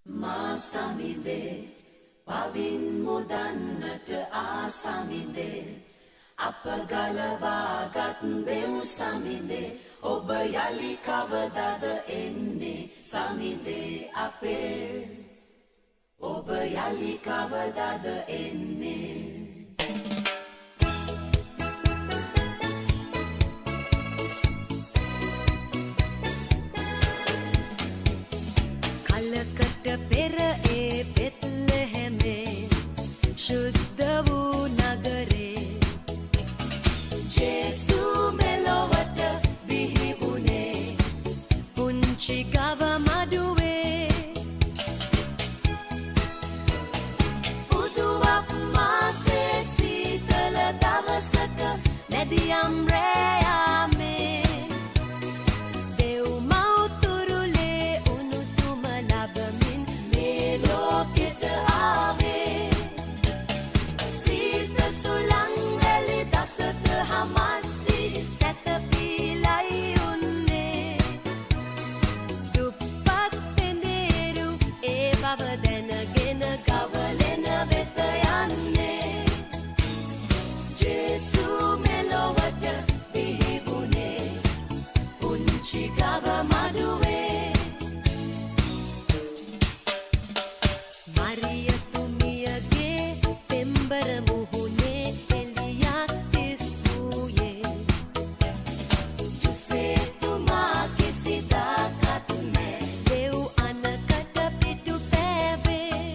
මාසමිදේ පවින් මුදන්නට ආසමිදේ අප ගලවාගත් දෙව් සමිදේ ඔබ යලි කවදද එන්නේ සමිදේ අපේ ඔබ යලි කවදද එන්නේ කලකට පෙර ඒ බෙත්ලෙහෙමේ ශුද්ධ වූ නගරේ ජේසු මෙලොවට බිහි වුණේ පුංචි ගව මඩුවේ උදුවක් මාසේ සීතල දවසක නැදියම් රෑයාමේ දෙව් මව්තුරුලේ උණුසුම ලබමින් මේ ලෝකෙට ආවේ සීත සුළං වැලි දසත හමද්දි සැතපීලයි උන්නේ දුප්පත් පෙඳේරු ඒ බව දැනගෙන කවලෙන වෙත යන්නේ ජේසු මෙලොවට බිහි වුණේ පුංචි ගව මඩුවේ මරියතුමියගේ පෙම්බර මුහුණේ එළියක් තිස්වූයේ ජුසේතුමා කිසිදාකත් නෑ දෙව් අනකට පිටු පෑවේ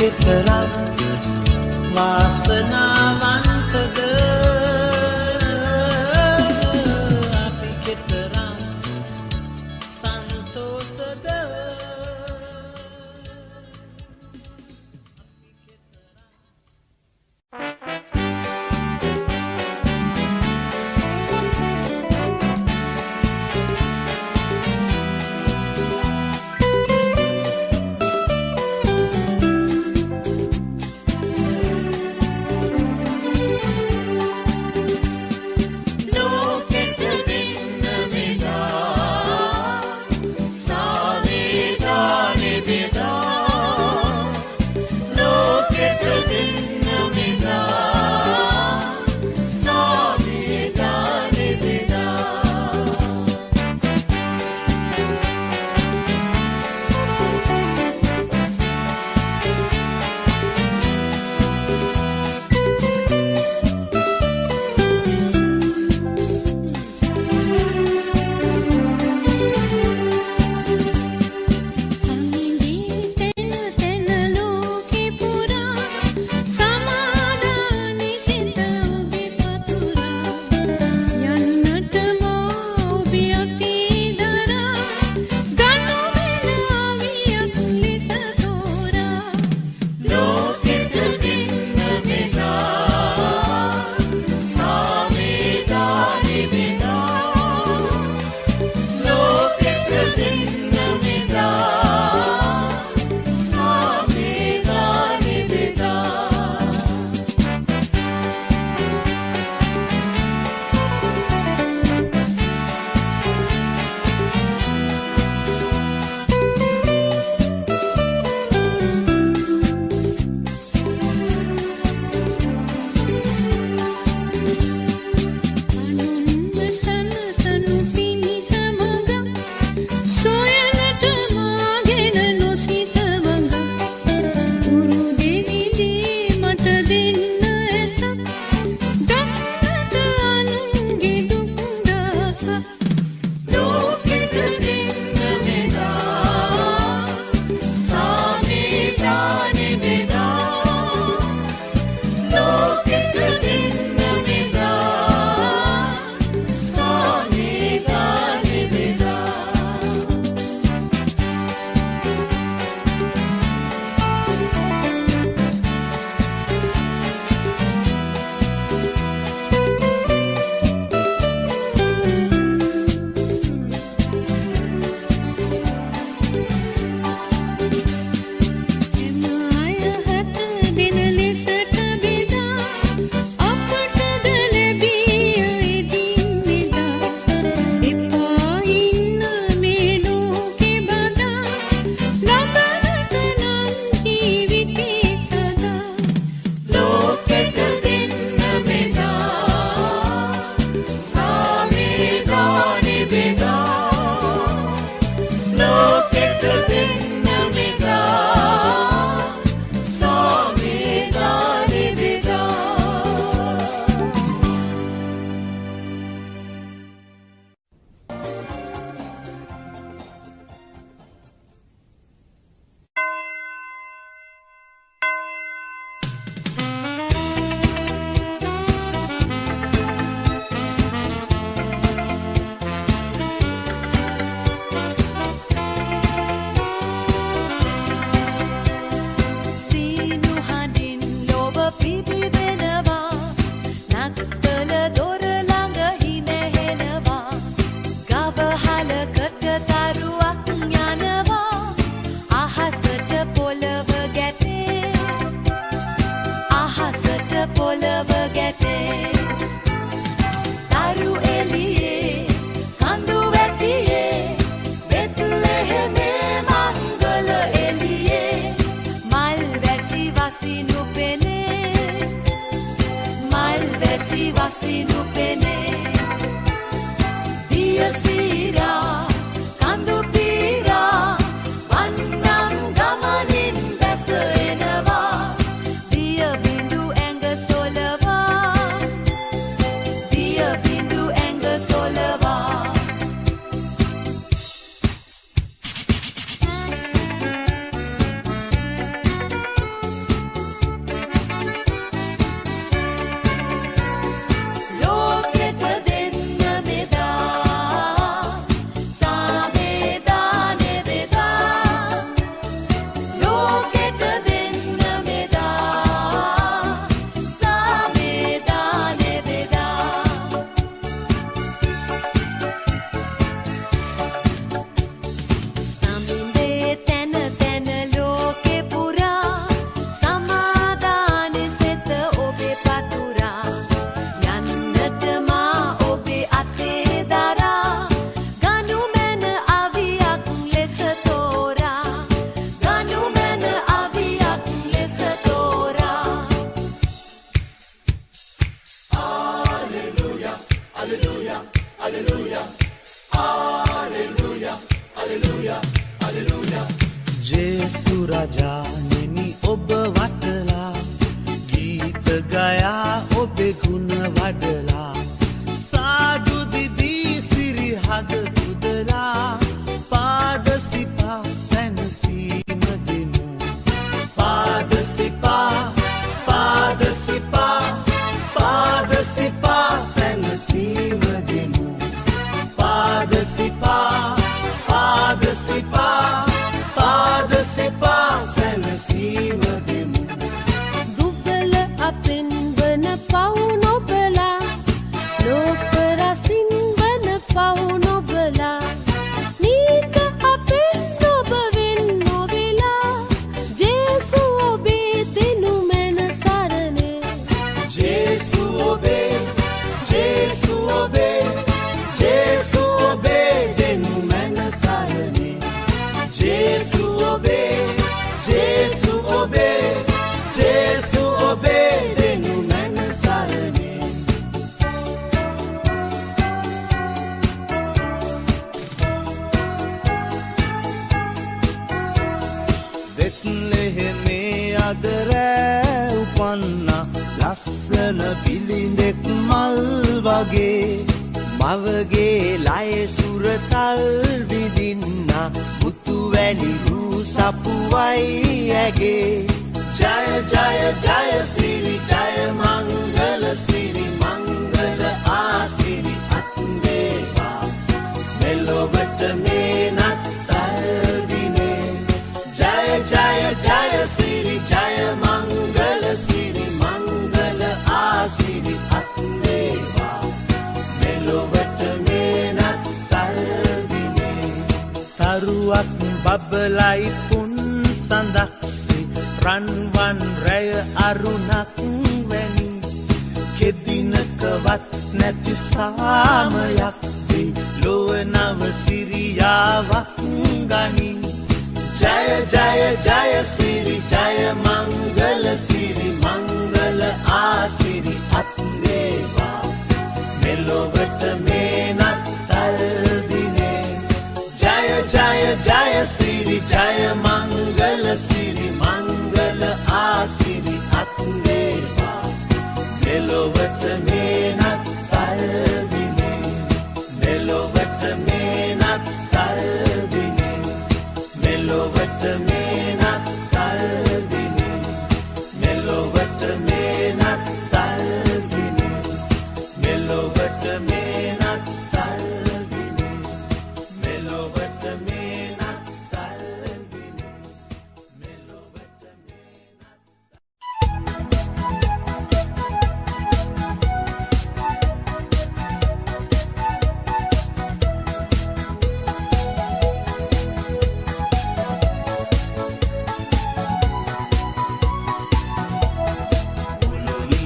keterang වාසනාවන්තද අපි කෙතරම් සන්තෝෂද රජාණෙනි ඔබ වටලා ගීත ගයා ඔබේ ගුණ වඩලා සාදු දිදී සිරි හද පුදලා පාද සිපා සැනසීම දෙමු පාද සිපා පාද සිපා පාද සිපා සැනසීම දෙමු පාද සිපා පාද සිපා පාද සිපා සැනසීම දෙමු දුබල අපෙන් වන පව් නොබලා ලෝකරසින් වන පව් නොබලා නීත අපෙන් ඔබ වෙන් නොවෙලා ජේසු ඔබේ දෙනු මැන සරණේ ජේසු ඔබේ ජේසු ඔබේ ජේසු ඔබේ දෙනු මැන සරණේ ජේසු ඔබේ ජේසු ඔබේ ජේසු ඔබේ දෙනු මැන සරණේ බෙත්ලෙහෙමේ අද රෑ උපන්නා ලස්සන පිළිඳෙක් මල් වගේ මවගේ ලය සුරතල් විදින්නා පුතු වැනි රූ සපුවයි ඇගේ ජය ජය ජය සිරි ජය මංගල සිරි මංගල ආසිරි අත්වේවා මෙලොවට මේ නත්තල් දිනේ ජය ජය ජය සිරි ජය මංගල සිරි මංගල ආසිරි අත්වේවා මෙලොවට මේ නත්තල් දිනේ තරුවක් බබලයි පුන් සඳක්සේ රන්වන් රැය අරුණක් වැනි කෙදිනකවත් නැති සාමයක් දී ලොව නව සිරියාවක් ගනි ජය ජය ජය සිරි ජය මංගල සිරි මංගල ආසිරි අත්වේවා මෙලොවට මේ නත්තල් දිනේ ජය ජය ජය සිරි ජය මංගල සිරි මංගල ආසිරි අත්වේවා මෙලොවට මේ නත්තල් දිනේ මෙලොවට මේ නත්තල් දිනේ මෙලොවට මේ නත්තල් දිනේ මෙලොවට මේ නත්තල් දිනේ මෙලොවට මේ නත්තල් දිනේ මෙලොවට මේ නත්තල් දිනේ මෙලොවට මේ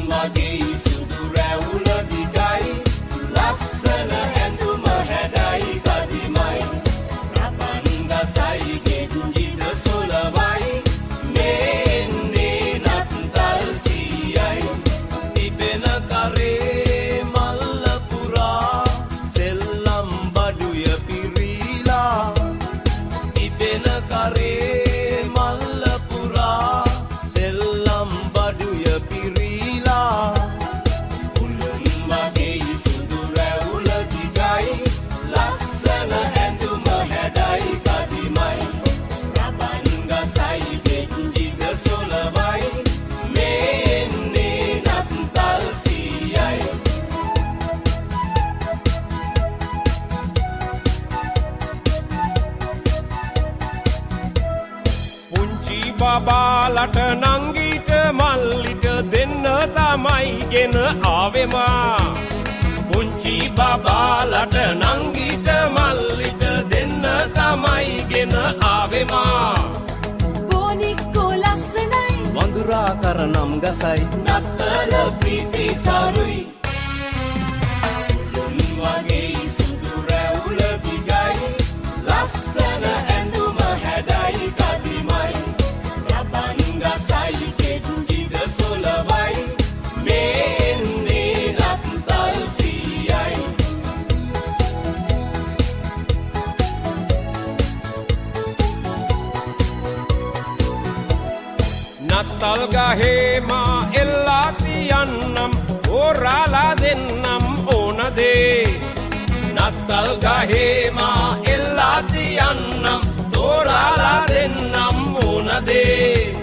වගේ සුදු රැවුල දිගයි ලස්සන ඇඳුම හැඩයි කදිමයි රබන් ගසයි ගෙඩුජිද සොලවයි මේන්නේ නත්තල් සීයයි තිබෙන කරේ මල්ල පුරා සෙල්ලම් බඩුය පිරීලා තිබෙන කරේ මල්ල පුරා සෙල්ලම් බඩුය පිරීලා උළුන් වගේ සුදු රැවුල දිගයි ලස්සන ඇඳුම හැඩයි කදිමයි රබන් ගසයි ගෙඩුජිද සොලවයි මේන්නේ නත්තල් සීයයි පුංචි බබාලට නංගිට මල්ලිට දෙන්න තමයි ගෙන ආවෙමා පුංචි බබාලට නංගිට මල්ලිට දෙන්න තමයි ගෙන ආවෙමා බොනික්කෝ ලස්සනයි වඳුරා කරනම් ගසයි නත්තල ප්‍රීති සරුයි උළුන් වගේ සුදු රැවුල දිගයි ලස්සන ඇඳුම හැඩයි කදිමයි රබන් ගසයි ගෙඩුජිද සොලවයි මේන්නේ නත්තල් සීයයි නත්තල් ගහේ මා එල්ලා තියන්නම් හොරාලා දෙන්නම් ඕනදේ නත්තල් ගහේ මා එල්ලා තියන්නම් තෝරාලා දෙන්නම් ඕනදේ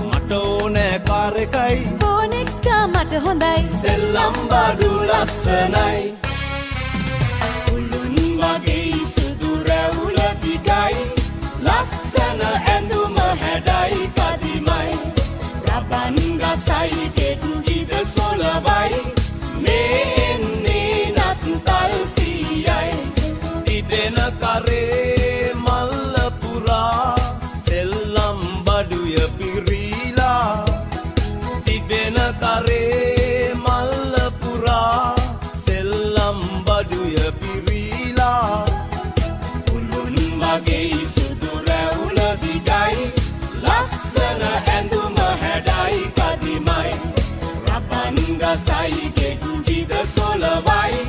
මට ඕනෑ කාර් එකයි ෆෝන් එක මට හොඳයි සෙල්ලම් බඩු ලස්සනයි උළුන් වගේ සුදු රැවුල දිගයි ලස්සන ඇඳුම හැඩයි කදිමයි රබන් ගසයි ගෙඩිද සොලවයි මේ එන්නේ නත්තල් සීයයි ඉදෙන කරේ මල්ල පුරා සෙල්ලම් බඩුය පිරීලා ඉදෙන කරේ මල්ල පුරා සෙල්ලම් බඩුය පිරීලා උළුන් වගේ සුදු රැවුල දිගයි ලස්සන ඇඳුම හැඩයි කදිමයි රබන් ගසයි ගෙඩිද සොලවයි